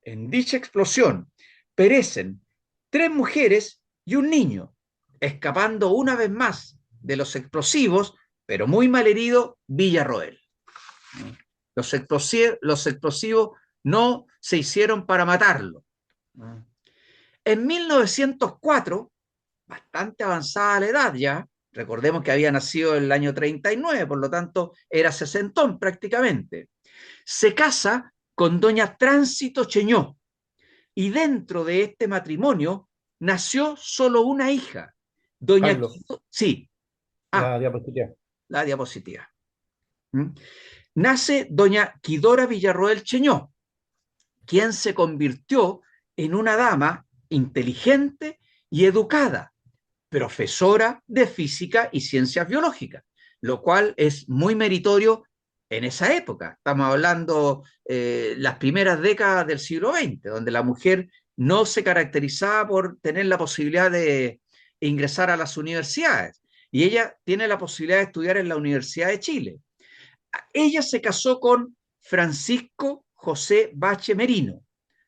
En dicha explosión perecen 3 mujeres y un niño, escapando una vez más de los explosivos, pero muy malherido, Villarroel. Los explosivos no se hicieron para matarlo. En 1904, bastante avanzada la edad ya, recordemos que había nacido en el año 39, por lo tanto era sesentón prácticamente, se casa con doña Tránsito Cheñó, y dentro de este matrimonio nació solo una hija, doña... Carlos, Sí, la diapositiva. la diapositiva. Nace doña Quidora Villarroel Cheñó, quien se convirtió en una dama inteligente y educada, profesora de física y ciencias biológicas, lo cual es muy meritorio en esa época. Estamos hablando las primeras décadas del siglo XX, donde la mujer no se caracterizaba por tener la posibilidad de ingresar a las universidades. Y ella tiene la posibilidad de estudiar en la Universidad de Chile. Ella se casó con Francisco José Bache Merino.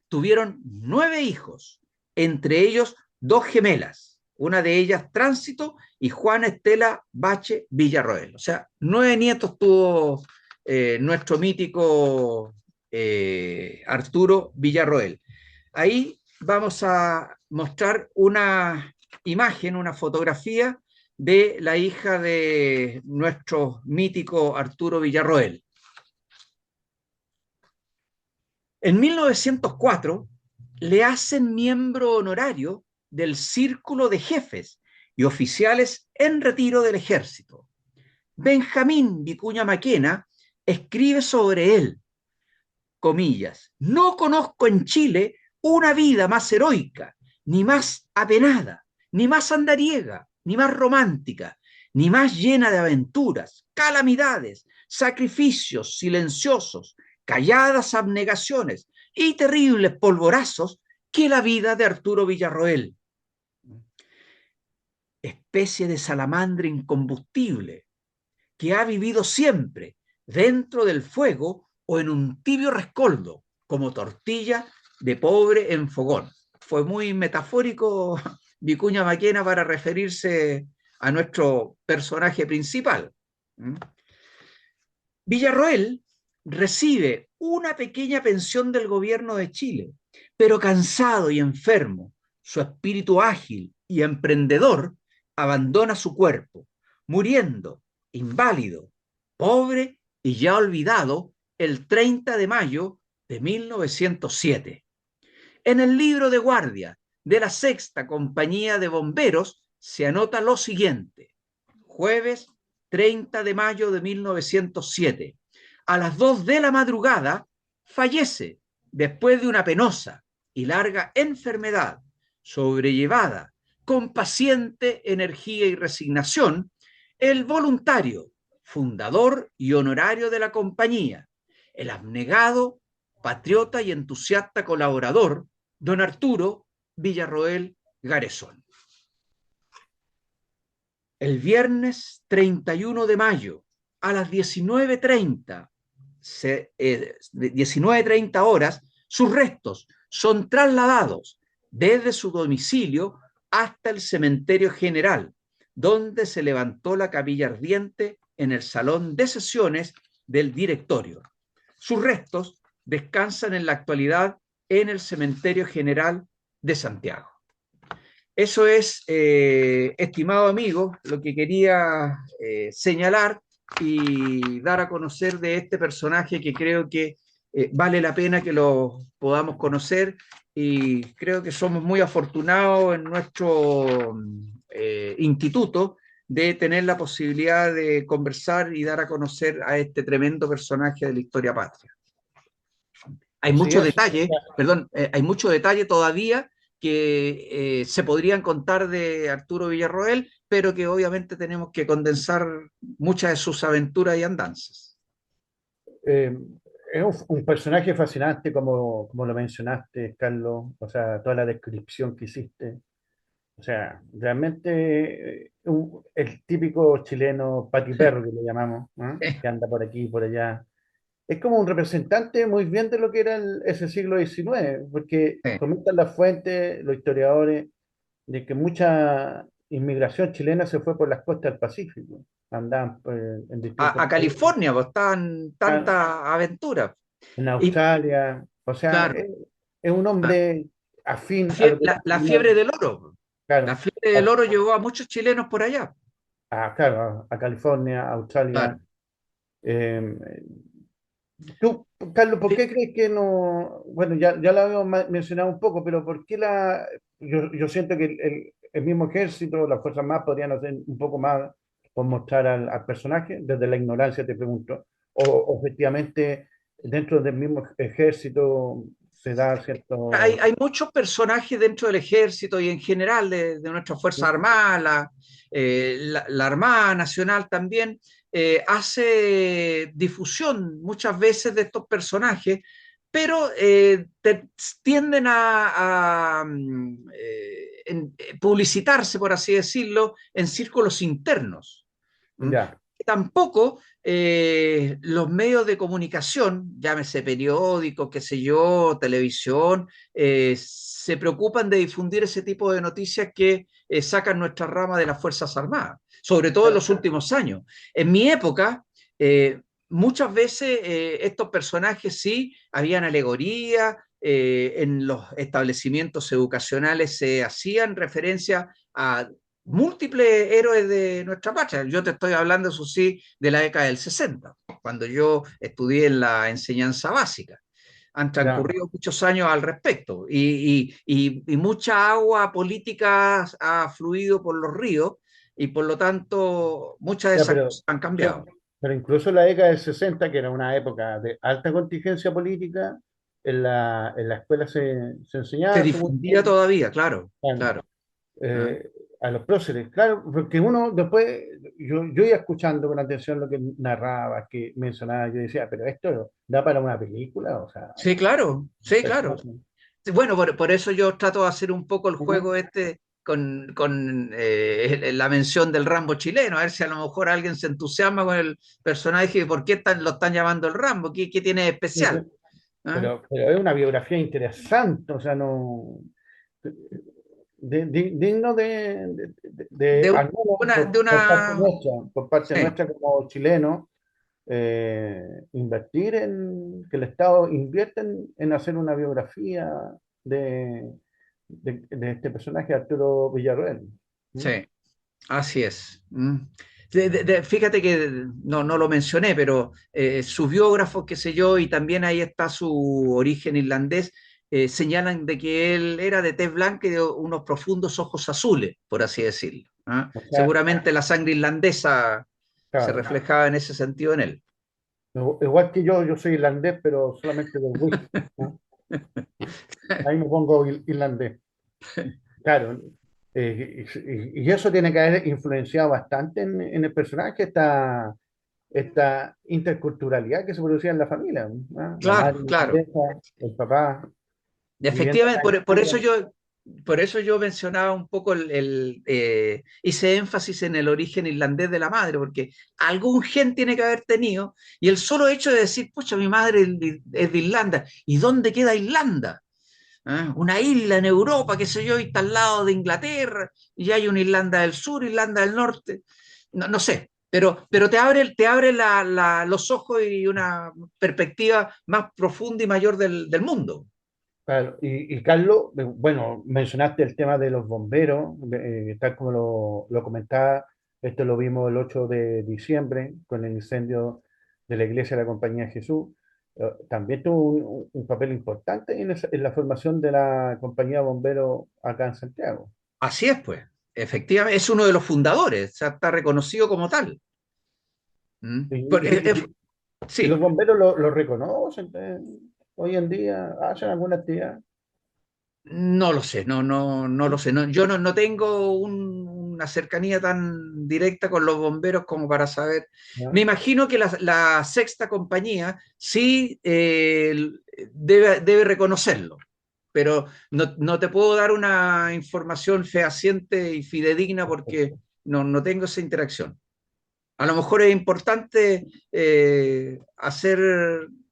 Tuvieron 9 hijos, entre ellos 2 gemelas, una de ellas Tránsito y Juana Estela Bache Villarroel. O sea, 9 nietos tuvo nuestro mítico Arturo Villarroel. Ahí vamos a mostrar una imagen, una fotografía de la hija de nuestro mítico Arturo Villarroel. En 1904 le hacen miembro honorario del Círculo de Jefes y Oficiales en Retiro del Ejército. Benjamín Vicuña Maquena escribe sobre él, comillas, no conozco en Chile una vida más heroica, ni más apenada, ni más andariega, ni más romántica, ni más llena de aventuras, calamidades, sacrificios silenciosos, calladas abnegaciones y terribles polvorazos que la vida de Arturo Villarroel. Especie de salamandra incombustible que ha vivido siempre dentro del fuego o en un tibio rescoldo, como tortilla de pobre en fogón. Fue muy metafórico Vicuña Maquena para referirse a nuestro personaje principal. Villarroel recibe una pequeña pensión del gobierno de Chile, pero cansado y enfermo, su espíritu ágil y emprendedor abandona su cuerpo, muriendo inválido, pobre y ya olvidado el 30 de mayo de 1907. En el libro de guardia de la Sexta Compañía de Bomberos se anota lo siguiente: jueves 30 de mayo de 1907, a las 2 de la madrugada, fallece después de una penosa y larga enfermedad, sobrellevada con paciente energía y resignación, el voluntario, fundador y honorario de la compañía, el abnegado, patriota y entusiasta colaborador, don Arturo Villarroel Garezón. El viernes 31 de mayo a las 19:30, 19:30 horas, sus restos son trasladados desde su domicilio hasta el cementerio general, donde se levantó la capilla ardiente en el salón de sesiones del directorio. Sus restos descansan en la actualidad en el cementerio general de Santiago. Eso es, estimado amigo, lo que quería señalar y dar a conocer de este personaje que creo que vale la pena que lo podamos conocer, y creo que somos muy afortunados en nuestro instituto de tener la posibilidad de conversar y dar a conocer a este tremendo personaje de la historia patria. Hay Sí, muchos es. detalles, perdón, hay mucho detalle todavía que se podrían contar de Arturo Villarroel, pero que obviamente tenemos que condensar muchas de sus aventuras y andanzas. Eh, es un personaje fascinante, como lo mencionaste, Carlos. O sea, toda la descripción que hiciste. O sea, realmente el típico chileno patiperro que le llamamos, ¿no? Que anda por aquí y por allá. Es como un representante muy bien de lo que era ese siglo XIX, porque Sí. comentan las fuentes, los historiadores, de que mucha inmigración chilena se fue por las costas del Pacífico. Andaban pues, en distintos A países, California, pues estaban tantas aventuras. en Y Australia. O sea, claro, es un la, hombre afín a fie- lo que la, la tenía, fiebre del oro. La claro, fiebre del oro llevó a muchos chilenos por allá. claro, a California, a Australia. Claro. Eh, Tú, Carlos, ¿por qué crees que no? Bueno, ya lo habíamos mencionado un poco, pero ¿por qué yo siento que el mismo ejército, las Fuerzas Armadas podrían hacer un poco más por mostrar al personaje? Desde la ignorancia te pregunto. O efectivamente dentro del mismo ejército se da Hay, cierto... hay muchos personajes dentro del ejército y en general de nuestras Fuerzas Armadas, la Armada Nacional también hace difusión muchas veces de estos personajes, pero tienden a publicitarse, por así decirlo, en círculos internos. ¿Mm? Ya, Tampoco los medios de comunicación, llámese periódicos, qué sé yo, televisión, se preocupan de difundir ese tipo de noticias que sacan nuestra rama de las Fuerzas Armadas, sobre todo en claro, los últimos años. En mi época, muchas veces estos personajes sí, habían alegoría, en los establecimientos educacionales se hacían referencia a múltiples héroes de nuestra patria. Yo te estoy hablando, eso sí, de la década del 60, cuando yo estudié en la enseñanza básica. Han ya. transcurrido muchos años al respecto y mucha agua política ha fluido por los ríos y por lo tanto muchas de Ya, esas cosas han pero, cambiado. pero incluso en la década del 60, que era una época de alta contingencia política, en la escuela se Se enseñaba, según difundía todavía, claro, claro, claro. ¿Ah? eh, a los próceres. Claro, porque uno después, yo iba escuchando con atención lo que narraba, que mencionaba, yo decía, pero esto da para una película, o sea, Sí, claro, sí, claro. personaje. Bueno, por eso yo trato de hacer un poco el Ujú. juego este con la mención del Rambo chileno, a ver si a lo mejor alguien se entusiasma con el personaje y por qué lo están llamando el Rambo, qué tiene de Sí, especial. ¿Ah? pero es una biografía interesante, o sea, no. Digno De, al menos de una, por parte sí, nuestra como chilenos, invertir que el Estado invierta en hacer una biografía de, de este personaje, Arturo Villarroel. ¿Mm? sí, así es. Fíjate que no lo mencioné, pero sus biógrafos, qué sé yo, y también ahí está su origen irlandés, señalan de que él era de tez blanca y de unos profundos ojos azules, por así decirlo. ¿Ah? O sea, Seguramente la sangre irlandesa se claro, reflejaba en ese sentido en él. igual que yo soy irlandés, pero solamente del whisky, ¿no? Ahí me pongo irlandés. Claro, y eso tiene que haber influenciado bastante en el personaje, esta interculturalidad que se producía en la familia, ¿no? La madre Claro, claro. irlandesa, el papá viviendo Efectivamente, acá en Chile. por eso yo mencionaba un poco hice énfasis en el origen irlandés de la madre, porque algún gen tiene que haber tenido, y el solo hecho de decir, pucha, mi madre es de Irlanda, ¿y dónde queda Irlanda? ¿Ah? Una isla en Europa, qué sé yo, y está al lado de Inglaterra, y hay una Irlanda del Sur, Irlanda del Norte, no sé, pero te abre los ojos y una perspectiva más profunda y mayor del mundo. Claro, y Carlos, bueno, mencionaste el tema de los bomberos, tal como lo comentaba, esto lo vimos el 8 de diciembre con el incendio de la iglesia de la Compañía de Jesús. También tuvo un papel importante en la formación de la Compañía de Bomberos acá en Santiago. Así es, pues. Efectivamente, es uno de los fundadores, o sea, está reconocido como tal. Y, ¿Mm? y los Sí, bomberos lo reconocen, hoy en día hacen alguna actividad. no lo sé, no lo sé. Yo no tengo una cercanía tan directa con los bomberos como para saber. Me ¿No? imagino que la sexta compañía sí debe reconocerlo, pero no te puedo dar una información fehaciente y fidedigna porque no tengo esa interacción. A lo mejor es importante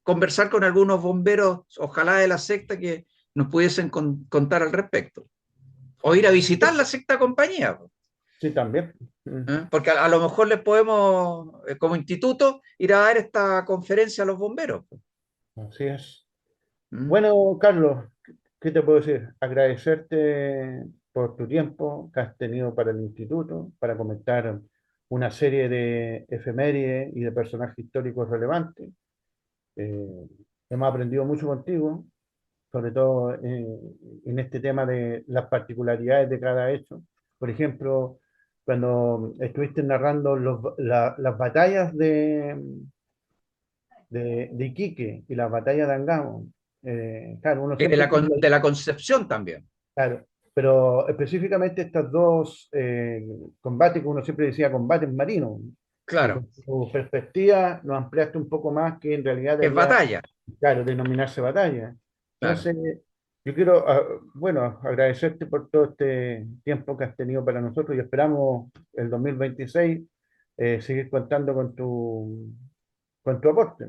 conversar con algunos bomberos, ojalá de la secta, que nos pudiesen contar al respecto. O ir a visitar la sexta compañía, Sí, también. Mm, ¿eh? Porque a lo mejor les podemos, como instituto, ir a dar esta conferencia a los bomberos. así es. ¿Mm? Bueno, Carlos, ¿qué te puedo decir? Agradecerte por tu tiempo que has tenido para el instituto, para comentar una serie de efemérides y de personajes históricos relevantes. Eh, hemos aprendido mucho contigo, sobre todo en este tema de las particularidades de cada hecho. Por ejemplo, cuando estuviste narrando las batallas de Iquique y las batallas de Angamos, claro, uno Y de siempre tiene. de la Concepción también. Claro, pero específicamente estos dos combates, que uno siempre decía combates marinos, y Claro, con tu perspectiva lo ampliaste un poco más, que en realidad es debería, batalla. claro, denominarse batalla. Claro. Entonces, yo quiero, bueno, agradecerte por todo este tiempo que has tenido para nosotros y esperamos el 2026 seguir contando con tu aporte.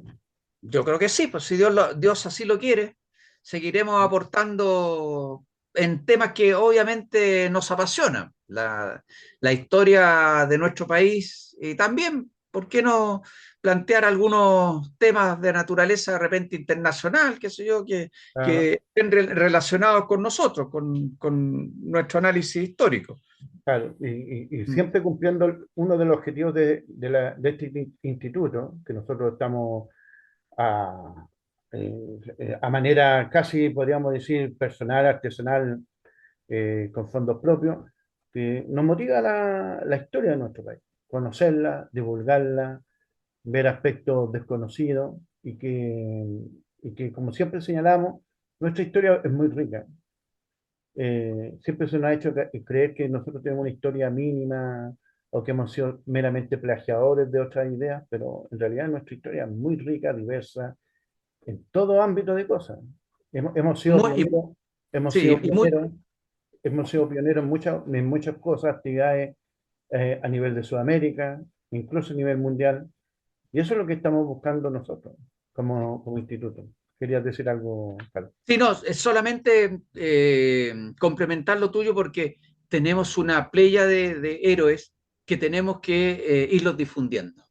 Yo creo que sí, pues si Dios así lo quiere, seguiremos aportando en temas que obviamente nos apasionan, la historia de nuestro país y también, ¿por qué no plantear algunos temas de naturaleza de repente internacional, qué sé yo, Claro. que estén relacionados con nosotros, con nuestro análisis histórico? Claro, y Mm. siempre cumpliendo uno de los objetivos de este instituto, que nosotros estamos a manera casi, podríamos decir, personal, artesanal, con fondos propios, que nos motiva la historia de nuestro país, conocerla, divulgarla, ver aspectos desconocidos y que, como siempre señalamos, nuestra historia es muy rica. Siempre se nos ha hecho creer que nosotros tenemos una historia mínima o que hemos sido meramente plagiadores de otras ideas, pero en realidad nuestra historia es muy rica, diversa, en todo ámbito de cosas. Hemos sido Muy, y- pioneros, hemos sí, sido y muy, pioneros, hemos sido pioneros en muchas cosas, actividades a nivel de Sudamérica, incluso a nivel mundial, y eso es lo que estamos buscando nosotros como instituto. ¿Querías decir algo, Carlos? Sí, no, es solamente complementar lo tuyo porque tenemos una playa de héroes que tenemos que irlos difundiendo.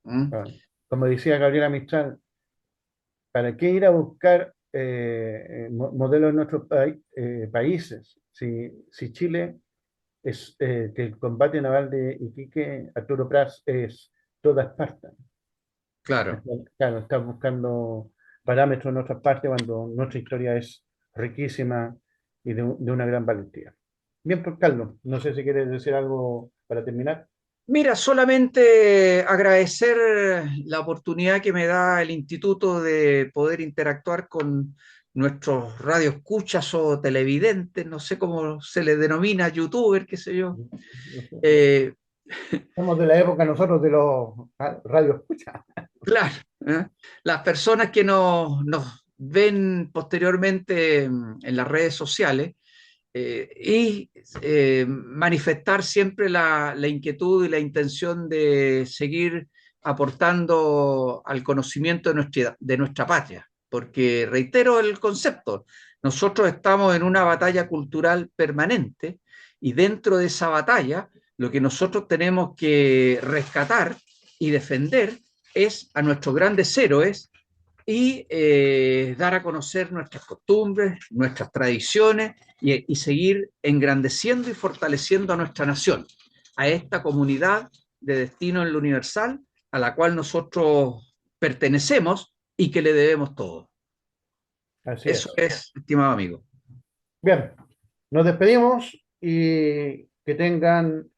¿Mm? Ah, como decía Gabriela Mistral, ¿para qué ir a buscar modelos en nuestros países si Chile que el combate naval de Iquique, Arturo Pras, es toda Esparta. Claro. Claro, está buscando parámetros en otras partes cuando nuestra historia es riquísima y de una gran valentía. Bien, pues Carlos, no sé si quieres decir algo para terminar. Mira, solamente agradecer la oportunidad que me da el instituto de poder interactuar con nuestros radioescuchas o televidentes, no sé cómo se les denomina, youtuber, qué sé yo. No sé. Eh, Somos de la época nosotros de los radio escucha. claro, ¿eh? Las personas que nos ven posteriormente en las redes sociales y manifestar siempre la inquietud y la intención de seguir aportando al conocimiento de nuestra patria. Porque reitero el concepto, nosotros estamos en una batalla cultural permanente y dentro de esa batalla lo que nosotros tenemos que rescatar y defender es a nuestros grandes héroes y dar a conocer nuestras costumbres, nuestras tradiciones y seguir engrandeciendo y fortaleciendo a nuestra nación, a esta comunidad de destino en lo universal a la cual nosotros pertenecemos y que le debemos todo. Así Eso es. es, estimado amigo. Bien, nos despedimos y que tengan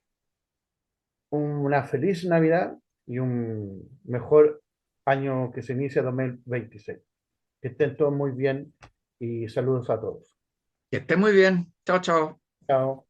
una feliz Navidad y un mejor año que se inicia 2026. Que estén todos muy bien y saludos a todos. Que esté muy bien. Chao, chao. Chao.